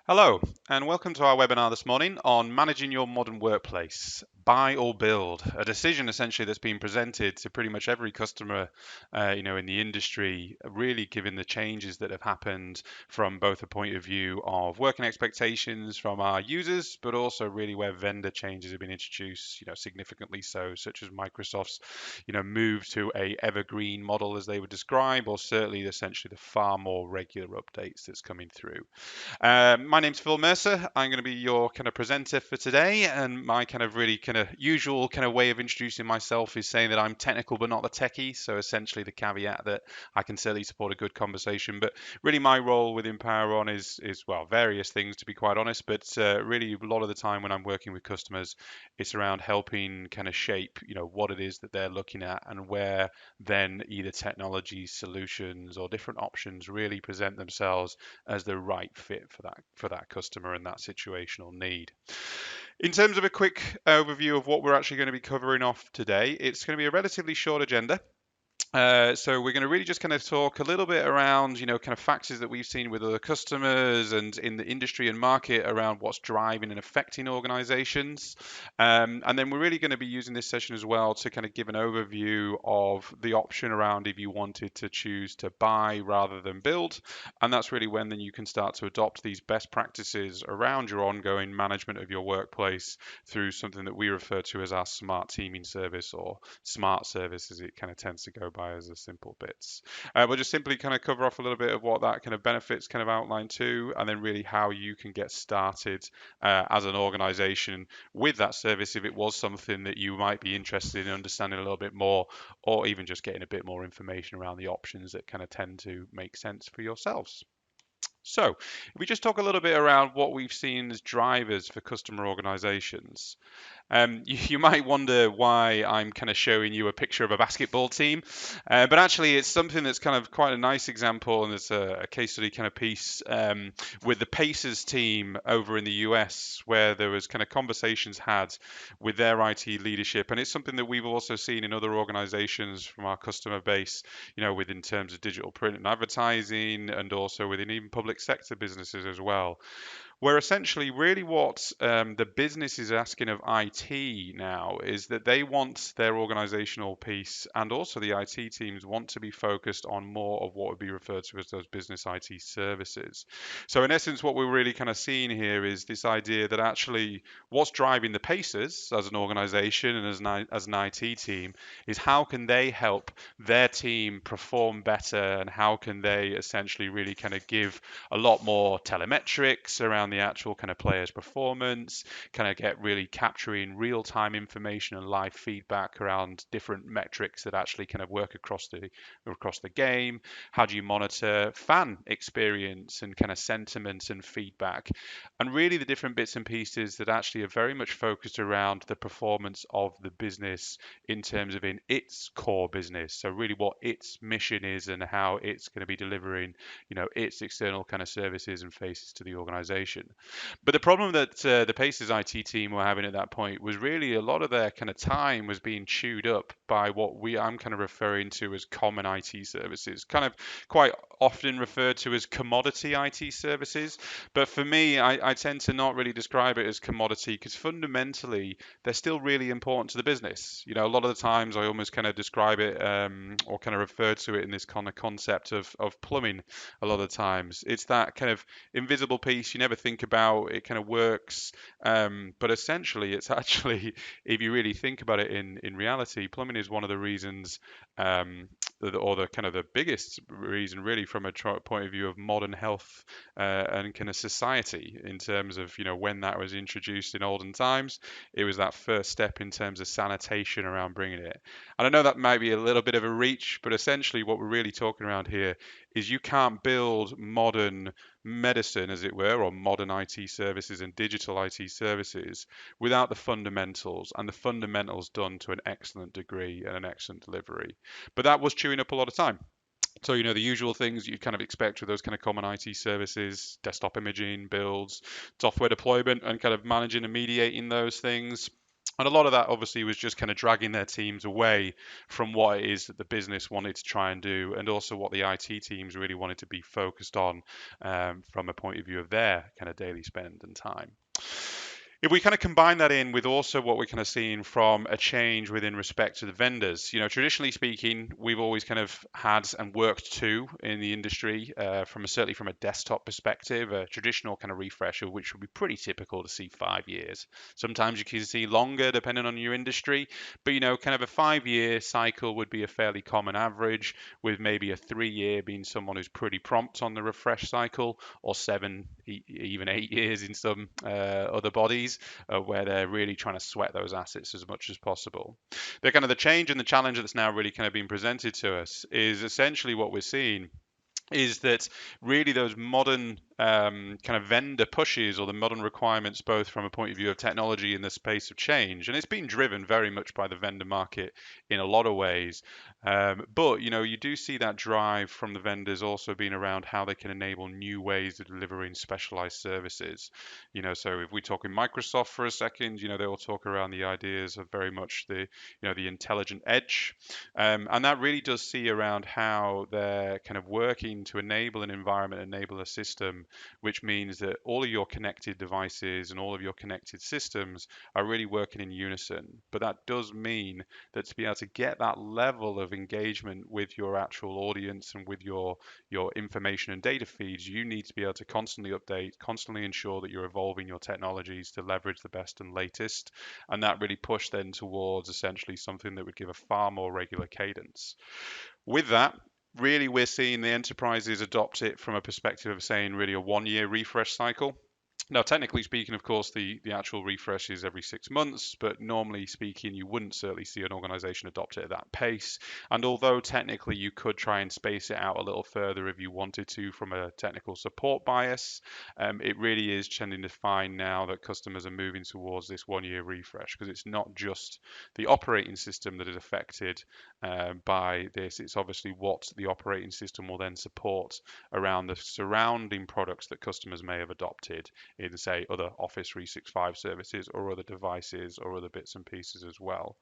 Hello, and welcome to our webinar this morning on managing your modern workplace. Buy or build, a decision essentially that's been presented to pretty much every customer, in the industry, really given the changes that have happened from both a point of view of working expectations from our users, but also really where vendor changes have been introduced, significantly so, such as Microsoft's, move to a evergreen model as they would describe, or certainly essentially the far more regular updates that's coming through. My name's Phil Mercer. I'm going to be your kind of presenter for today, and my kind of really kind of usual kind of way of introducing myself is saying that I'm technical but not the techie. So essentially, the caveat that I can certainly support a good conversation, but really my role within PowerON is well various things to be quite honest, but really a lot of the time when I'm working with customers, it's around helping kind of shape what it is that they're looking at and where then either technology solutions or different options really present themselves as the right fit for that customer and that situational need. In terms of a quick overview of what we're actually going to be covering off today, it's going to be a relatively short agenda. So we're going to really just kind of talk a little bit around, kind of factors that we've seen with other customers and in the industry and market around what's driving and affecting organizations. And then we're really going to be using this session as well to kind of give an overview of the option around if you wanted to choose to buy rather than build. And that's really when then you can start to adopt these best practices around your ongoing management of your workplace through something that we refer to as our smart teaming service or smart service as it kind of tends to go by as the simple bits. We'll just simply kind of cover off a little bit of what that kind of benefits kind of outline too, and then really how you can get started as an organization with that service if it was something that you might be interested in understanding a little bit more, or even just getting a bit more information around the options that kind of tend to make sense for yourselves. So, if we just talk a little bit around what we've seen as drivers for customer organizations, you might wonder why I'm kind of showing you a picture of a basketball team, but actually it's something that's kind of quite a nice example, and it's a case study kind of piece with the Pacers team over in the US, where there was kind of conversations had with their IT leadership, and it's something that we've also seen in other organizations from our customer base, within terms of digital print and advertising, and also within even public sector businesses as well, where essentially really what the business is asking of IT now is that they want their organizational piece and also the IT teams want to be focused on more of what would be referred to as those business IT services. So in essence, what we're really kind of seeing here is this idea that actually what's driving the Pacers as an organization and as an IT team is how can they help their team perform better and how can they essentially really kind of give a lot more telemetrics around the actual kind of player's performance, kind of get really capturing real-time information and live feedback around different metrics that actually kind of work across the game. How do you monitor fan experience and kind of sentiment and feedback? And really the different bits and pieces that actually are very much focused around the performance of the business in terms of in its core business. So really what its mission is and how it's going to be delivering its external kind of services and faces to the organization. But the problem that the Pacers IT team were having at that point was really a lot of their kind of time was being chewed up by what I'm kind of referring to as common IT services, kind of quite often referred to as commodity IT services. But for me, I tend to not really describe it as commodity because fundamentally they're still really important to the business. A lot of the times I almost kind of describe it or kind of refer to it in this kind of concept of plumbing a lot of times. It's that kind of invisible piece you never think about. It kind of works, but essentially, it's actually, if you really think about it in reality, plumbing is one of the reasons, or the kind of the biggest reason, really, from a point of view of modern health and kind of society in terms of when that was introduced in olden times. It was that first step in terms of sanitation around bringing it. And I know that might be a little bit of a reach, but essentially, what we're really talking around here is you can't build modern medicine, as it were, or modern IT services and digital IT services without the fundamentals, and the fundamentals done to an excellent degree and an excellent delivery. But that was chewing up a lot of time. So, the usual things you'd kind of expect with those kind of common IT services, desktop imaging, builds, software deployment, and kind of managing and mediating those things. And a lot of that obviously was just kind of dragging their teams away from what it is that the business wanted to try and do, and also what the IT teams really wanted to be focused on from a point of view of their kind of daily spend and time. If we kind of combine that in with also what we're kind of seeing from a change within respect to the vendors, traditionally speaking, we've always kind of had and worked to in the industry certainly from a desktop perspective, a traditional kind of refresher, which would be pretty typical to see 5 years. Sometimes you can see longer depending on your industry, but kind of a 5 year cycle would be a fairly common average, with maybe a 3 year being someone who's pretty prompt on the refresh cycle, or seven, even 8 years in some other bodies where they're really trying to sweat those assets as much as possible. The kind of the change and the challenge that's now really kind of being presented to us is essentially what we're seeing is that really those modern kind of vendor pushes, or the modern requirements, both from a point of view of technology and the space of change, and it's been driven very much by the vendor market in a lot of ways. But you do see that drive from the vendors also being around how they can enable new ways of delivering specialized services. So if we talk in Microsoft for a second, they will talk around the ideas of very much the intelligent edge, and that really does see around how they're kind of working to enable an environment, enable a system, which means that all of your connected devices and all of your connected systems are really working in unison. But that does mean that to be able to get that level of engagement with your actual audience and with your information and data feeds, you need to be able to constantly update, constantly ensure that you're evolving your technologies to leverage the best and latest. And that really pushed then towards essentially something that would give a far more regular cadence. With that, really we're seeing the enterprises adopt it from a perspective of saying really a 1 year refresh cycle. Now, technically speaking, of course, the actual refresh is every 6 months, but normally speaking, you wouldn't certainly see an organization adopt it at that pace. And although technically you could try and space it out a little further if you wanted to from a technical support bias, it really is tending to find now that customers are moving towards this 1 year refresh, because it's not just the operating system that is affected by this, it's obviously what the operating system will then support around the surrounding products that customers may have adopted in, say, other Office 365 services or other devices or other bits and pieces as well.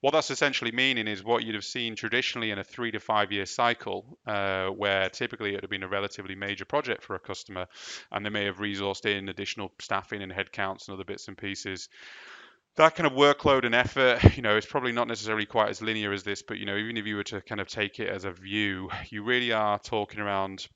What that's essentially meaning is what you'd have seen traditionally in a 3 to 5 year cycle, where typically it would have been a relatively major project for a customer, and they may have resourced in additional staffing and headcounts and other bits and pieces. That kind of workload and effort, is probably not necessarily quite as linear as this, but even if you were to kind of take it as a view, you really are talking around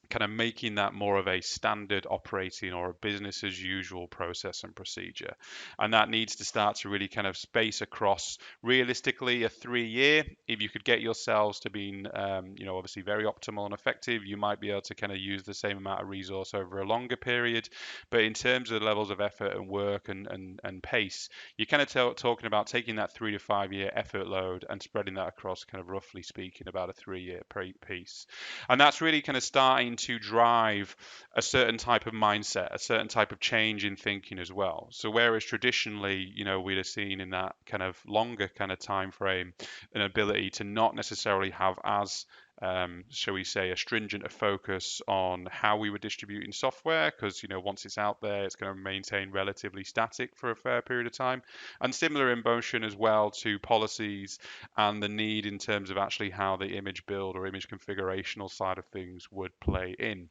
kind of making that more of a standard operating or a business as usual process and procedure. And that needs to start to really kind of space across realistically a 3 year. If you could get yourselves to being, obviously very optimal and effective, you might be able to kind of use the same amount of resource over a longer period. But in terms of the levels of effort and work and pace, you're kind of talking about taking that 3 to 5 year effort load and spreading that across kind of roughly speaking about a 3 year piece. And that's really kind of starting to drive a certain type of mindset, a certain type of change in thinking as well. So whereas traditionally, we'd have seen in that kind of longer kind of time frame an ability to not necessarily have as shall we say, a stringent a focus on how we were distributing software, because once it's out there, it's going to maintain relatively static for a fair period of time, and similar in motion as well to policies and the need in terms of actually how the image build or image configurational side of things would play in.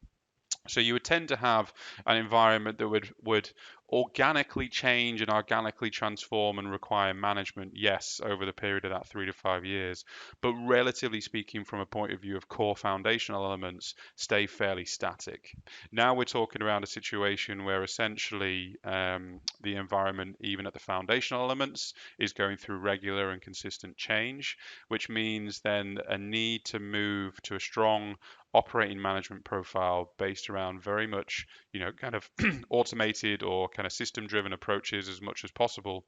So you would tend to have an environment that would organically change and organically transform and require management, yes, over the period of that 3 to 5 years, but relatively speaking, from a point of view of core foundational elements, stay fairly static. Now we're talking around a situation where essentially the environment, even at the foundational elements, is going through regular and consistent change, which means then a need to move to a strong operating management profile based around very much, kind of automated or kind of system driven approaches as much as possible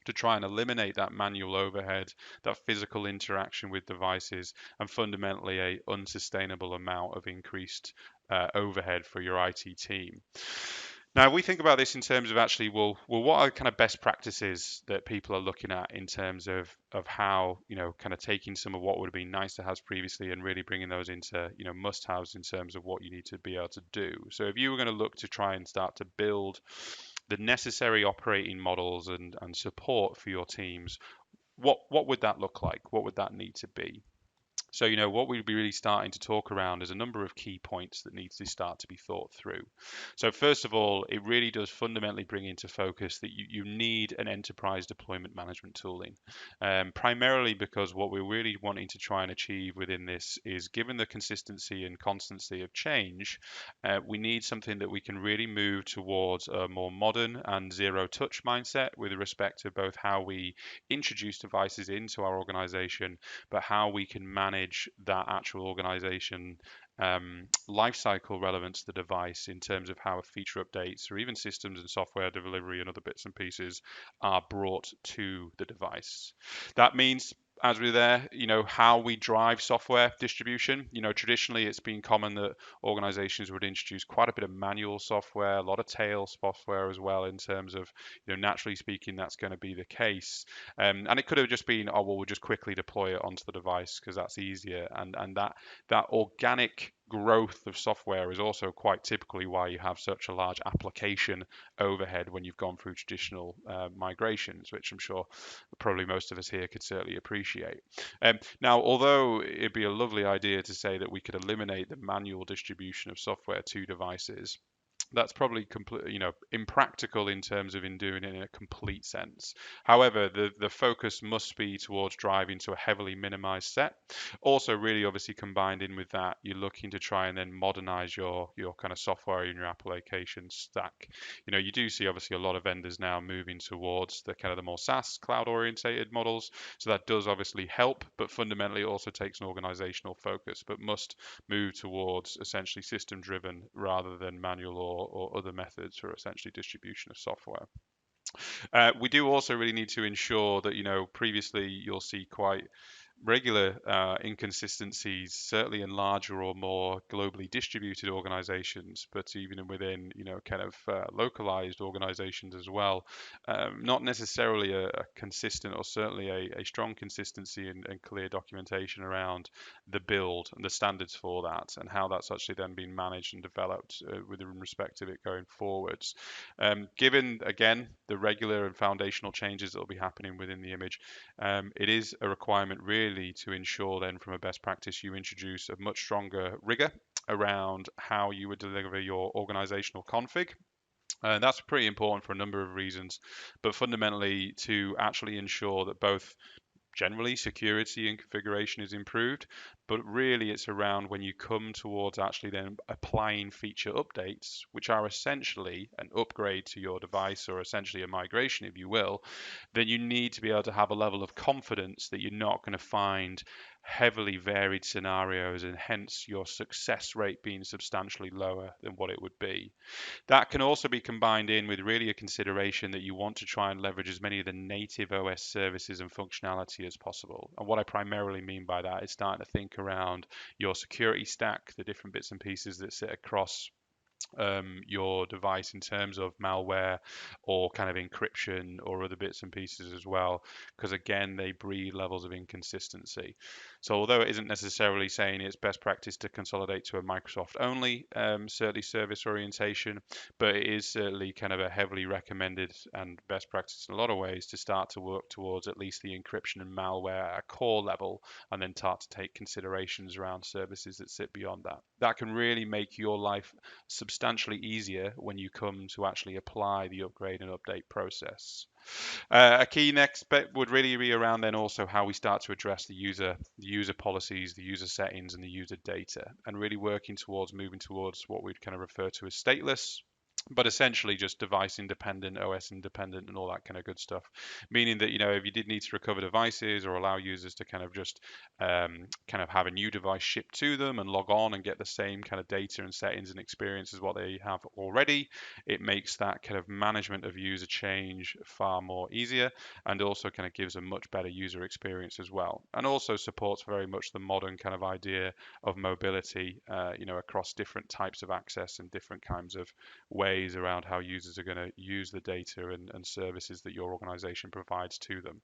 to try and eliminate that manual overhead, that physical interaction with devices, and fundamentally a unsustainable amount of increased overhead for your IT team. Now, we think about this in terms of actually, what are kind of best practices that people are looking at in terms of how, kind of taking some of what would have been nice to have previously and really bringing those into, must-haves in terms of what you need to be able to do. So if you were going to look to try and start to build the necessary operating models and support for your teams, what would that look like? What would that need to be? So, what we'd be really starting to talk around is a number of key points that need to start to be thought through. So, first of all, it really does fundamentally bring into focus that you need an enterprise deployment management tooling, primarily because what we're really wanting to try and achieve within this is, given the consistency and constancy of change, we need something that we can really move towards a more modern and zero touch mindset with respect to both how we introduce devices into our organization, but how we can manage that actual organization lifecycle relevant to the device in terms of how feature updates or even systems and software delivery and other bits and pieces are brought to the device. That means, as we're there, how we drive software distribution. Traditionally it's been common that organizations would introduce quite a bit of manual software, a lot of tail software as well, in terms of, naturally speaking, that's going to be the case. And it could have just been, oh, well, we'll just quickly deploy it onto the device because that's easier. And that organic growth of software is also quite typically why you have such a large application overhead when you've gone through traditional migrations, which I'm sure probably most of us here could certainly appreciate. Now, although it'd be a lovely idea to say that we could eliminate the manual distribution of software to devices, that's probably impractical in terms of in doing it in a complete sense. However, the focus must be towards driving to a heavily minimized set. Also, really obviously combined in with that, you're looking to try and then modernize your kind of software in your application stack. You do see obviously a lot of vendors now moving towards the kind of the more SaaS cloud orientated models. So that does obviously help, but fundamentally it also takes an organizational focus, but must move towards essentially system driven rather than manual or other methods for essentially distribution of software. We do also really need to ensure that, previously you'll see quite regular inconsistencies, certainly in larger or more globally distributed organizations, but even within, kind of localized organizations as well. Not necessarily a consistent or certainly a strong consistency and clear documentation around the build and the standards for that and how that's actually then been managed and developed with respect to it going forwards. Given, again, the regular and foundational changes that will be happening within the image, it is a requirement really to ensure then from a best practice you introduce a much stronger rigor around how you would deliver your organizational config. That's pretty important for a number of reasons, but fundamentally to actually ensure that both generally security and configuration is improved, but really it's around when you come towards actually then applying feature updates, which are essentially an upgrade to your device or essentially a migration, if you will, then you need to be able to have a level of confidence that you're not going to find heavily varied scenarios and hence your success rate being substantially lower than what it would be. That can also be combined in with really a consideration that you want to try and leverage as many of the native OS services and functionality as possible. And what I primarily mean by that is starting to think around your security stack, the different bits and pieces that sit across your device in terms of malware or kind of encryption or other bits and pieces as well, because again, they breed levels of inconsistency. So although it isn't necessarily saying it's best practice to consolidate to a Microsoft only certainly service orientation, but it is certainly kind of a heavily recommended and best practice in a lot of ways to start to work towards at least the encryption and malware at a core level, and then start to take considerations around services that sit beyond that. That can really make your life substantially easier when you come to actually apply the upgrade and update process. A key next step would really be around then also how we start to address the user policies, the user settings, and the user data, and really working towards moving towards what we'd kind of refer to as stateless, but essentially just device independent, OS independent, and all that kind of good stuff. Meaning that, if you did need to recover devices or allow users to kind of just kind of have a new device shipped to them and log on and get the same kind of data and settings and experience as what they have already, it makes that kind of management of user change far more easier, and also kind of gives a much better user experience as well. And also supports very much the modern kind of idea of mobility, across different types of access and different kinds of ways around how users are going to use the data and services that your organization provides to them.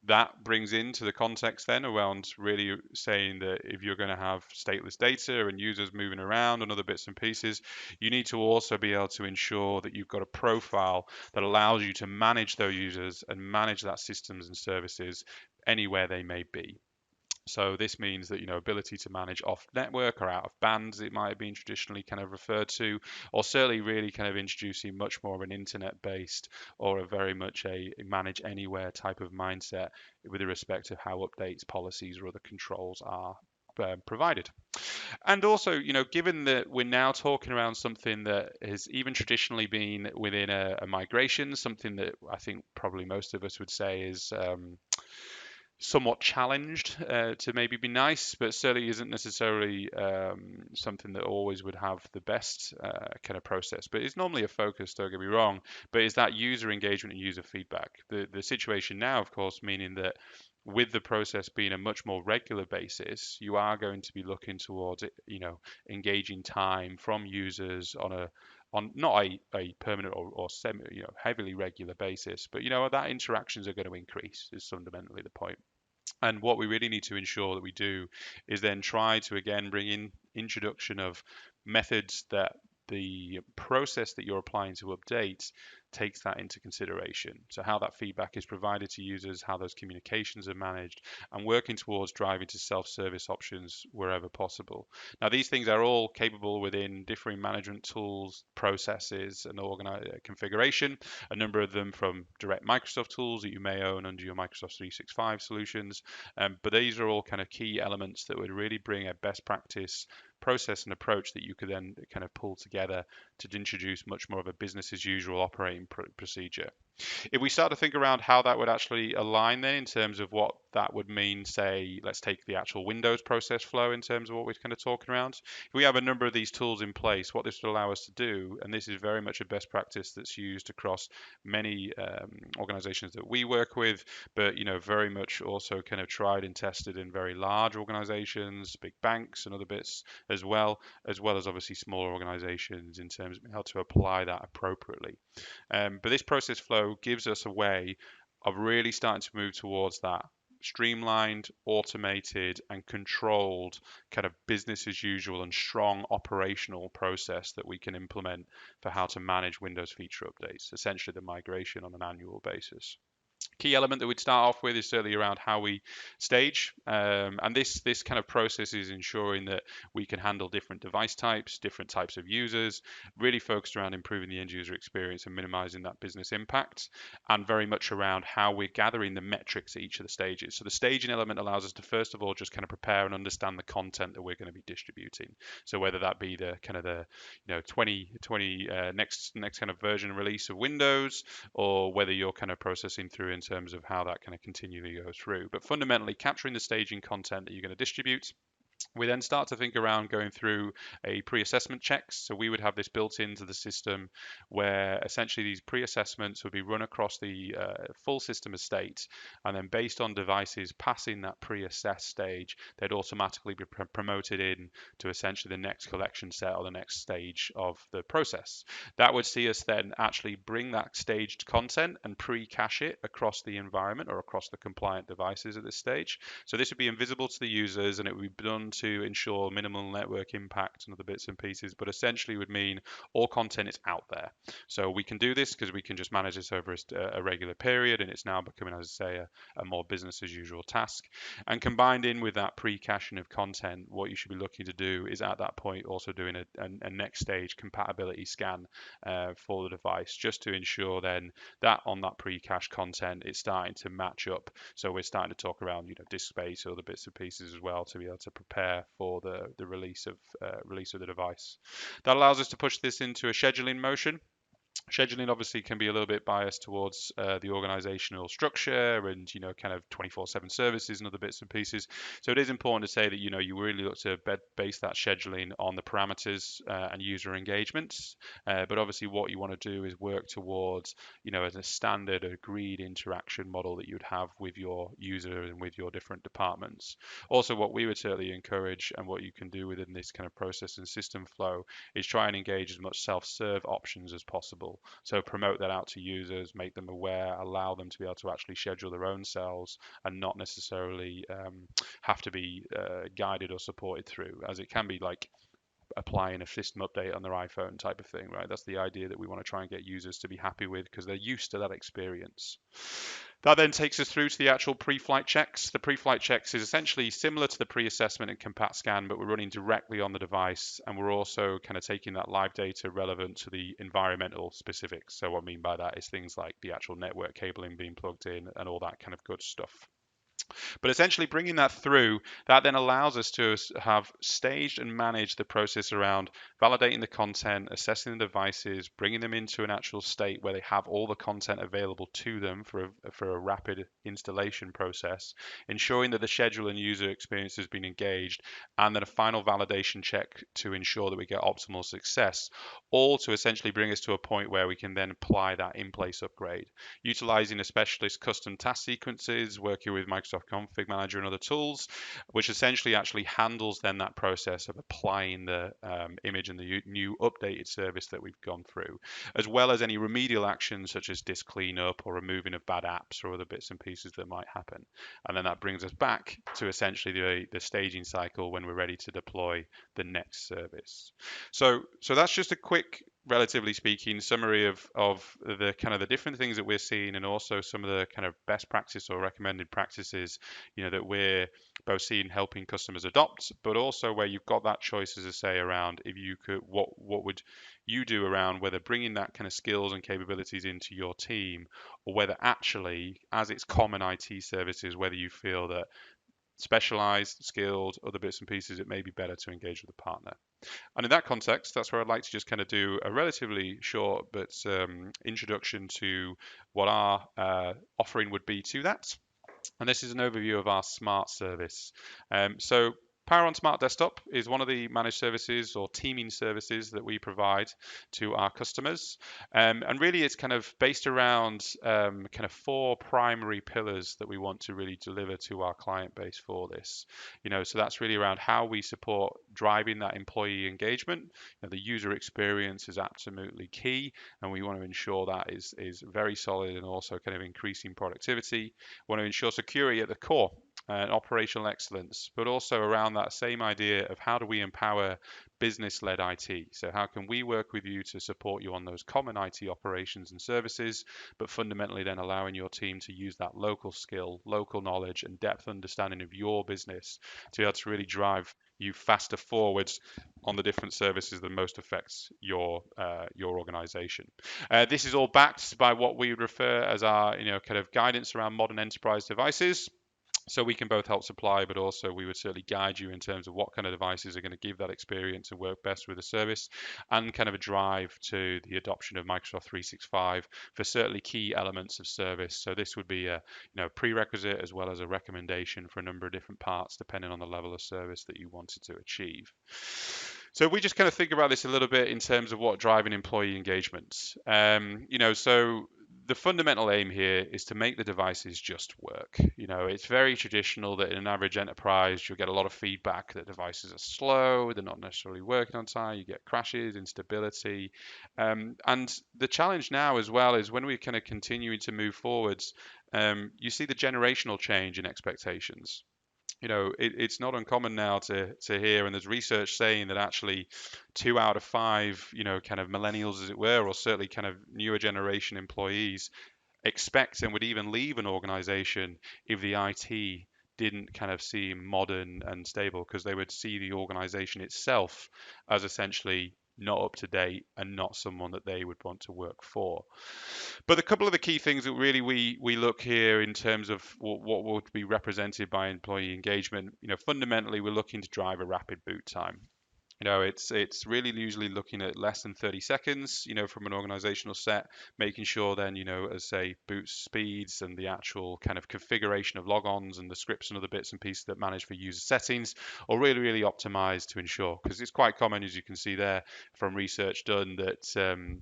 That brings into the context then around really saying that if you're going to have stateless data and users moving around and other bits and pieces, you need to also be able to ensure that you've got a profile that allows you to manage those users and manage that systems and services anywhere they may be. So this means that, ability to manage off network or out of bands, it might have been traditionally kind of referred to, or certainly really kind of introducing much more of an internet based or a very much a manage anywhere type of mindset with respect to how updates, policies, or other controls are provided. And also, given that we're now talking around something that has even traditionally been within a migration, something that I think probably most of us would say is somewhat challenged to maybe be nice, but certainly isn't necessarily something that always would have the best kind of process. But it's normally a focus, don't get me wrong, but is that user engagement and user feedback. The situation now, of course, meaning that with the process being a much more regular basis, you are going to be looking towards it, engaging time from users on not a permanent or semi, heavily regular basis, but that interactions are going to increase is fundamentally the point. And what we really need to ensure that we do is then try to again bring in introduction of methods that the process that you're applying to update takes that into consideration. So how that feedback is provided to users, how those communications are managed, and working towards driving to self-service options wherever possible. Now, these things are all capable within differing management tools, processes, and configuration. A number of them from direct Microsoft tools that you may own under your Microsoft 365 solutions, but these are all kind of key elements that would really bring a best practice process and approach that you could then kind of pull together to introduce much more of a business as usual operating procedure. If we start to think around how that would actually align then in terms of what that would mean, say, let's take the actual Windows process flow in terms of what we're kind of talking around. If we have a number of these tools in place, what this would allow us to do, and this is very much a best practice that's used across many organizations that we work with, but very much also kind of tried and tested in very large organizations, big banks and other bits as well as obviously smaller organizations in terms of how to apply that appropriately. But this process flow gives us a way of really starting to move towards that streamlined, automated, and controlled kind of business as usual and strong operational process that we can implement for how to manage Windows feature updates, essentially the migration on an annual basis. Key element that we'd start off with is certainly around how we stage, and this kind of process is ensuring that we can handle different device types, different types of users, really focused around improving the end user experience and minimizing that business impact, and very much around how we're gathering the metrics at each of the stages. So the staging element allows us to first of all just kind of prepare and understand the content that we're going to be distributing. So whether that be the kind of the 2020 next kind of version release of Windows, or whether you're kind of processing through in terms of how that kind of continually goes through. But fundamentally, capturing the staging content that you're going to distribute, we then start to think around going through a pre-assessment checks. So we would have this built into the system where essentially these pre-assessments would be run across the full system estate, and then based on devices passing that pre-assess stage, they'd automatically be promoted in to essentially the next collection set or the next stage of the process. That would see us then actually bring that staged content and pre-cache it across the environment or across the compliant devices at this stage. So this would be invisible to the users, and it would be done to ensure minimal network impact and other bits and pieces, but essentially would mean all content is out there. So we can do this because we can just manage this over a regular period, and it's now becoming, as I say, a more business as usual task. And combined in with that pre-caching of content, what you should be looking to do is at that point also doing a next stage compatibility scan for the device, just to ensure then that on that pre-cache content it's starting to match up. So we're starting to talk around disk space or the bits and pieces as well to be able to prepare for the release of the device. That allows us to push this into a scheduling motion. Scheduling obviously can be a little bit biased towards the organizational structure and kind of 24/7 services and other bits and pieces. So it is important to say that you really look to base that scheduling on the parameters and user engagements. But obviously what you want to do is work towards as a standard agreed interaction model that you'd have with your user and with your different departments. Also, what we would certainly encourage and what you can do within this kind of process and system flow is try and engage as much self-serve options as possible. schedule. So promote that out to users, make them aware, allow them to be able to actually schedule their own cells and not necessarily have to be guided or supported through, as it can be like applying a system update on their iPhone type of thing, right? That's the idea that we want to try and get users to be happy with because they're used to that experience. That then takes us through to the actual pre-flight checks. The pre-flight checks is essentially similar to the pre-assessment and compat scan, but we're running directly on the device, and we're also kind of taking that live data relevant to the environmental specifics. So what I mean by that is things like the actual network cabling being plugged in and all that kind of good stuff. But essentially bringing that through, that then allows us to have staged and managed the process around validating the content, assessing the devices, bringing them into an actual state where they have all the content available to them for a rapid installation process, ensuring that the schedule and user experience has been engaged, and then a final validation check to ensure that we get optimal success, all to essentially bring us to a point where we can then apply that in-place upgrade, utilizing a specialist custom task sequences, working with Microsoft Config Manager and other tools, which essentially actually handles then that process of applying the image and the new updated service that we've gone through, as well as any remedial actions such as disk cleanup or removing of bad apps or other bits and pieces that might happen. And then that brings us back to essentially the staging cycle when we're ready to deploy the next service. So that's just a quick, relatively speaking, summary of the kind of the different things that we're seeing, and also some of the kind of best practice or recommended practices, that we're both seeing helping customers adopt, but also where you've got that choice, as I say, around if you could, what would you do around whether bringing that kind of skills and capabilities into your team, or whether actually, as it's common IT services, whether you feel that specialized, skilled, other bits and pieces, it may be better to engage with a partner. And in that context, that's where I'd like to just kind of do a relatively short but introduction to what our offering would be to that. And this is an overview of our smart service. So PowerON Smart Desktop is one of the managed services or teaming services that we provide to our customers. And really it's kind of based around kind of four primary pillars that we want to really deliver to our client base for this. So that's really around how we support driving that employee engagement. The user experience is absolutely key, and we want to ensure that is very solid and also kind of increasing productivity. We want to ensure security at the core and operational excellence, but also around that same idea of how do we empower business-led IT. So how can we work with you to support you on those common IT operations and services, but fundamentally then allowing your team to use that local skill, local knowledge, and depth understanding of your business to be able to really drive you faster forwards on the different services that most affects your organization. This is all backed by what we would refer as our kind of guidance around modern enterprise devices. So we can both help supply, but also we would certainly guide you in terms of what kind of devices are going to give that experience and work best with the service, and kind of a drive to the adoption of Microsoft 365 for certainly key elements of service. So this would be a prerequisite as well as a recommendation for a number of different parts, depending on the level of service that you wanted to achieve. So we just kind of think about this a little bit in terms of what driving employee engagement. So the fundamental aim here is to make the devices just work. It's very traditional that in an average enterprise, you'll get a lot of feedback that devices are slow, they're not necessarily working on time, you get crashes, instability. And the challenge now as well is when we're kind of continuing to move forwards, you see the generational change in expectations. It's not uncommon now to hear, and there's research saying that actually 2 out of 5, kind of millennials, as it were, or certainly kind of newer generation employees expect and would even leave an organization if the IT didn't kind of seem modern and stable, because they would see the organization itself as essentially not up to date and not someone that they would want to work for. But a couple of the key things that really we look here in terms of what would be represented by employee engagement, fundamentally we're looking to drive a rapid boot time. It's really usually looking at less than 30 seconds, from an organizational set, making sure then, as say, boot speeds and the actual kind of configuration of logons and the scripts and other bits and pieces that manage for user settings are really, really optimized to ensure, because it's quite common, as you can see there from research done, that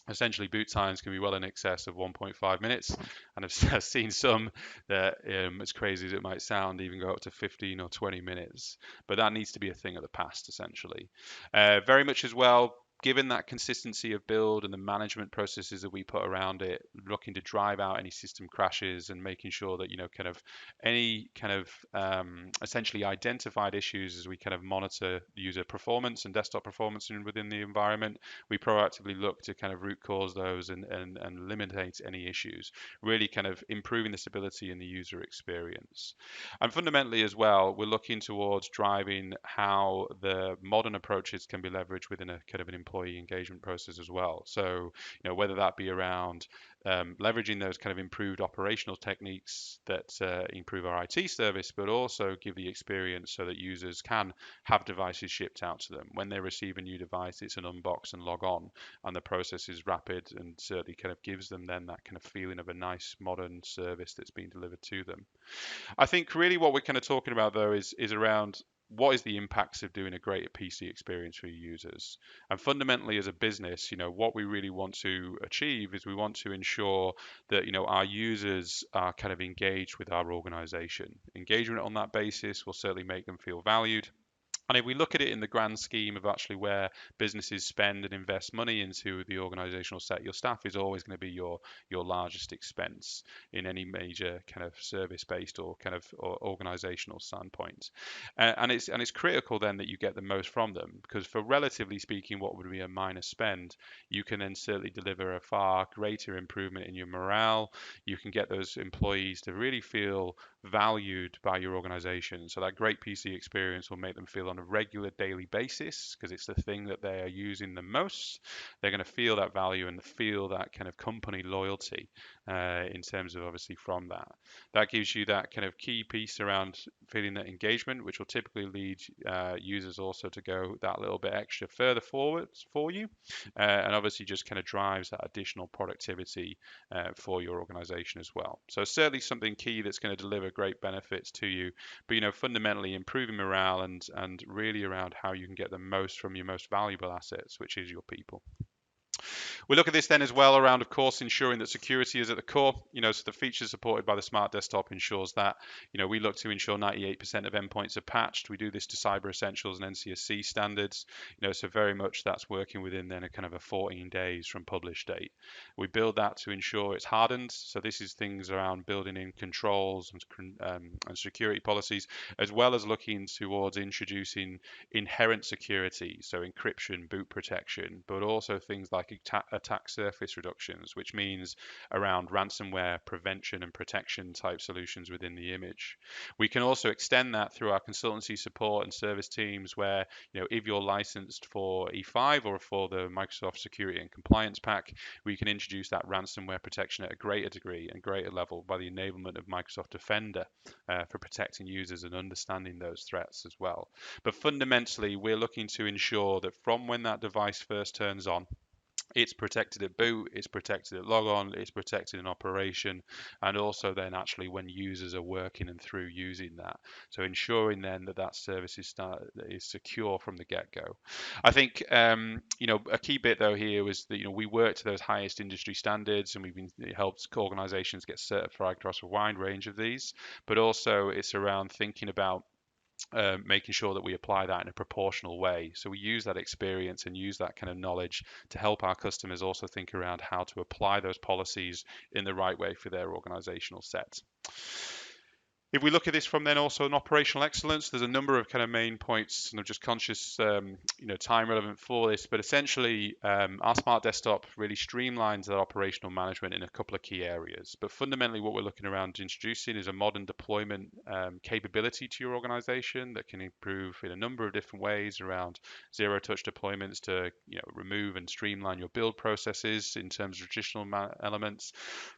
essentially boot times can be well in excess of 1.5 minutes, and I've seen some that, as crazy as it might sound, even go up to 15 or 20 minutes. But that needs to be a thing of the past, essentially. Very much as well, given that consistency of build and the management processes that we put around it, looking to drive out any system crashes and making sure that, kind of any kind of essentially identified issues as we kind of monitor user performance and desktop performance within the environment, we proactively look to kind of root cause those and eliminate any issues, really kind of improving the stability in the user experience. And fundamentally as well, we're looking towards driving how the modern approaches can be leveraged within a kind of an employee engagement process as well. So, whether that be around leveraging those kind of improved operational techniques that improve our IT service, but also give the experience so that users can have devices shipped out to them. When they receive a new device, it's an unbox and log on, and the process is rapid and certainly kind of gives them then that kind of feeling of a nice modern service that's being delivered to them. I think really what we're kind of talking about though is around what is the impacts of doing a great PC experience for your users. And fundamentally as a business, what we really want to achieve is we want to ensure that, our users are kind of engaged with our organization. Engagement on that basis will certainly make them feel valued. And if we look at it in the grand scheme of actually where businesses spend and invest money into the organizational set, your staff is always going to be your largest expense in any major kind of service-based or kind of organizational standpoint. And it's critical then that you get the most from them, because for relatively speaking, what would be a minor spend, you can then certainly deliver a far greater improvement in your morale. You can get those employees to really feel valued by your organization. So that great PC experience will make them feel on a regular daily basis because it's the thing that they are using the most. They're going to feel that value and feel that kind of company loyalty in terms of obviously from that. That gives you that kind of key piece around feeling that engagement, which will typically lead users also to go that little bit extra further forwards for you. And obviously just kind of drives that additional productivity for your organization as well. So certainly something key that's going to deliver great benefits to you, but fundamentally improving morale and really around how you can get the most from your most valuable assets, which is your people. We look at this then as well around, of course, ensuring that security is at the core. So the features supported by the smart desktop ensures that. We look to ensure 98% of endpoints are patched. We do this to Cyber Essentials and NCSC standards. So very much that's working within then a kind of a 14 days from publish date. We build that to ensure it's hardened. So this is things around building in controls and security policies, as well as looking towards introducing inherent security, so encryption, boot protection, but also things like attack surface reductions, which means around ransomware prevention and protection type solutions within the image. We can also extend that through our consultancy support and service teams where, if you're licensed for E5 or for the Microsoft Security and Compliance Pack, we can introduce that ransomware protection at a greater degree and greater level by the enablement of Microsoft Defender for protecting users and understanding those threats as well. But fundamentally, we're looking to ensure that from when that device first turns on, it's protected at boot, it's protected at logon, it's protected in operation, and also then actually when users are working and through using that. So ensuring then that service is secure from the get-go. I think a key bit though here was that we work to those highest industry standards, and it helps organizations get certified across a wide range of these. But also it's around thinking about making sure that we apply that in a proportional way. So we use that experience and use that kind of knowledge to help our customers also think around how to apply those policies in the right way for their organizational set. If we look at this from then also an operational excellence, there's a number of kind of main points, and I'm just conscious, time relevant for this, but essentially our smart desktop really streamlines that operational management in a couple of key areas. But fundamentally what we're looking around introducing is a modern deployment capability to your organization that can improve in a number of different ways around zero touch deployments to remove and streamline your build processes in terms of traditional elements,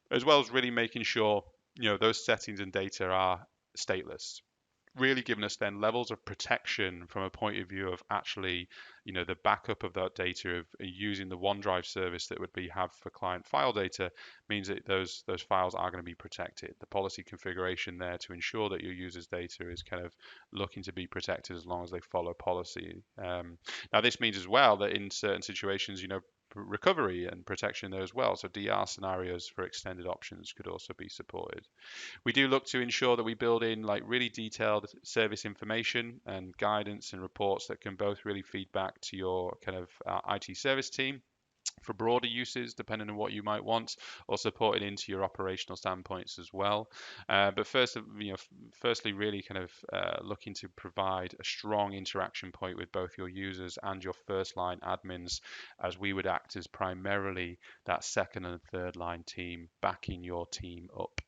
as well as really making sure those settings and data are stateless, really giving us then levels of protection from a point of view of actually, the backup of that data of using the OneDrive service that would have for client file data means that those files are going to be protected. The policy configuration there to ensure that your user's data is kind of looking to be protected as long as they follow policy. Now this means as well that in certain situations, recovery and protection there as well. So DR scenarios for extended options could also be supported. We do look to ensure that we build in like really detailed service information and guidance and reports that can both really feed back to your kind of IT service team for broader uses, depending on what you might want, or support it into your operational standpoints as well. But first, firstly, really kind of looking to provide a strong interaction point with both your users and your first line admins, as we would act as primarily that second and third line team backing your team up.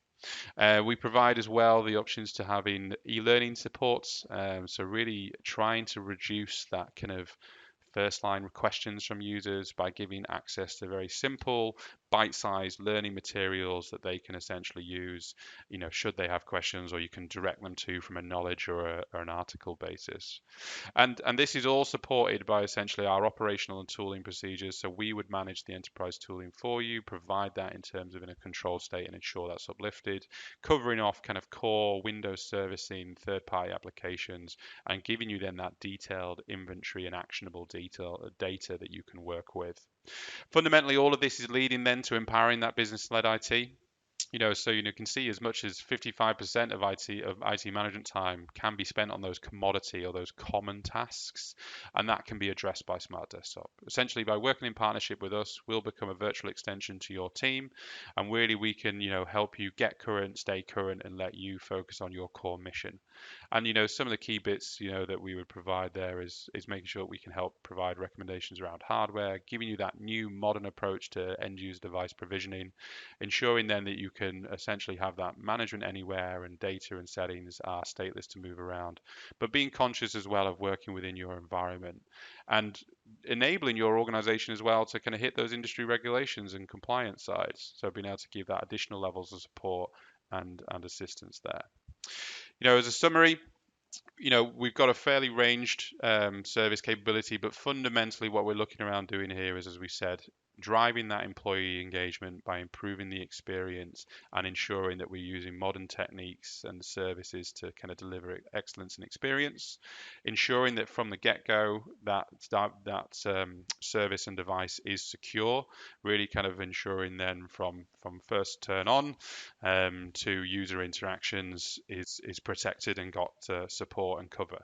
We provide as well the options to having e-learning supports, so really trying to reduce that kind of first line questions from users by giving access to very simple bite-sized learning materials that they can essentially use, should they have questions, or you can direct them to from a knowledge or an article basis. And this is all supported by essentially our operational and tooling procedures. So we would manage the enterprise tooling for you, provide that in terms of in a control state and ensure that's uplifted, covering off kind of core Windows servicing, third-party applications, and giving you then that detailed inventory and actionable data that you can work with. Fundamentally, all of this is leading then to empowering that business-led IT. So can see as much as 55% of IT management time can be spent on those commodity or those common tasks, and that can be addressed by Smart Desktop. Essentially, by working in partnership with us, we'll become a virtual extension to your team, and really we can help you get current, stay current, and let you focus on your core mission. And some of the key bits that we would provide there is making sure we can help provide recommendations around hardware, giving you that new modern approach to end user device provisioning, ensuring then that you can essentially have that management anywhere and data and settings are stateless to move around, but being conscious as well of working within your environment and enabling your organization as well to kind of hit those industry regulations and compliance sides. So being able to give that additional levels of support and assistance there. As a summary, we've got a fairly ranged service capability, but fundamentally what we're looking around doing here is, as we said, driving that employee engagement by improving the experience and ensuring that we're using modern techniques and services to kind of deliver excellence and experience, ensuring that from the get-go that service and device is secure, really kind of ensuring then from first turn on to user interactions is protected and got support and cover.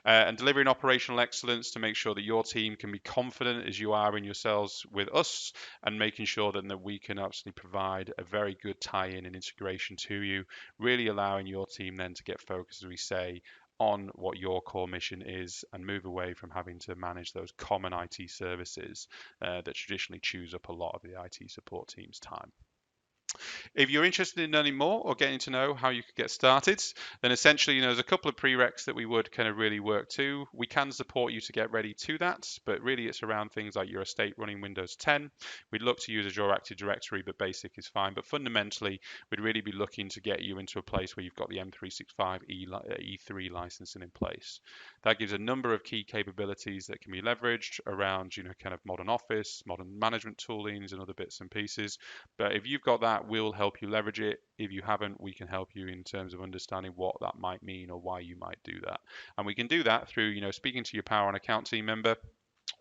And delivering operational excellence to make sure that your team can be confident as you are in yourselves with us, and making sure that we can absolutely provide a very good tie-in and integration to you, really allowing your team then to get focused, as we say, on what your core mission is and move away from having to manage those common IT services that traditionally chews up a lot of the IT support team's time. If you're interested in learning more or getting to know how you could get started, then essentially, there's a couple of prereqs that we would kind of really work to. We can support you to get ready to that, but really it's around things like your estate running Windows 10. We'd look to use Azure Active Directory, but basic is fine. But fundamentally, we'd really be looking to get you into a place where you've got the M365 E3 licensing in place. That gives a number of key capabilities that can be leveraged around, kind of modern office, modern management toolings, and other bits and pieces. But if you've got that, we'll help you leverage it. If you haven't, we can help you in terms of understanding what that might mean or why you might do that. And we can do that through, speaking to your PowerON account team member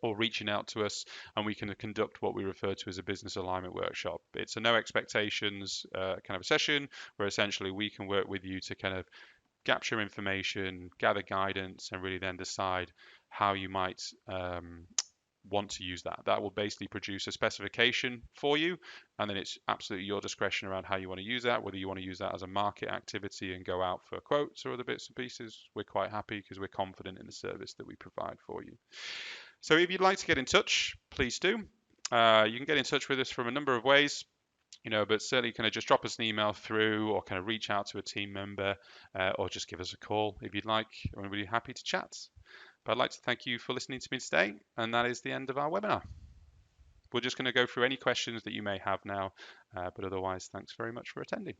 or reaching out to us, and we can conduct what we refer to as a business alignment workshop. It's a no expectations kind of a session where essentially we can work with you to kind of capture information, gather guidance, and really then decide how you might want to use that. That will basically produce a specification for you, and then it's absolutely your discretion around how you want to use that, whether you want to use that as a market activity and go out for quotes or other bits and pieces. We're quite happy because we're confident in the service that we provide for you. So if you'd like to get in touch, please do. You can get in touch with us from a number of ways. But certainly kind of just drop us an email through or kind of reach out to a team member or just give us a call if you'd like. We're really happy to chat. But I'd like to thank you for listening to me today, and that is the end of our webinar. We're just going to go through any questions that you may have now, but otherwise, thanks very much for attending.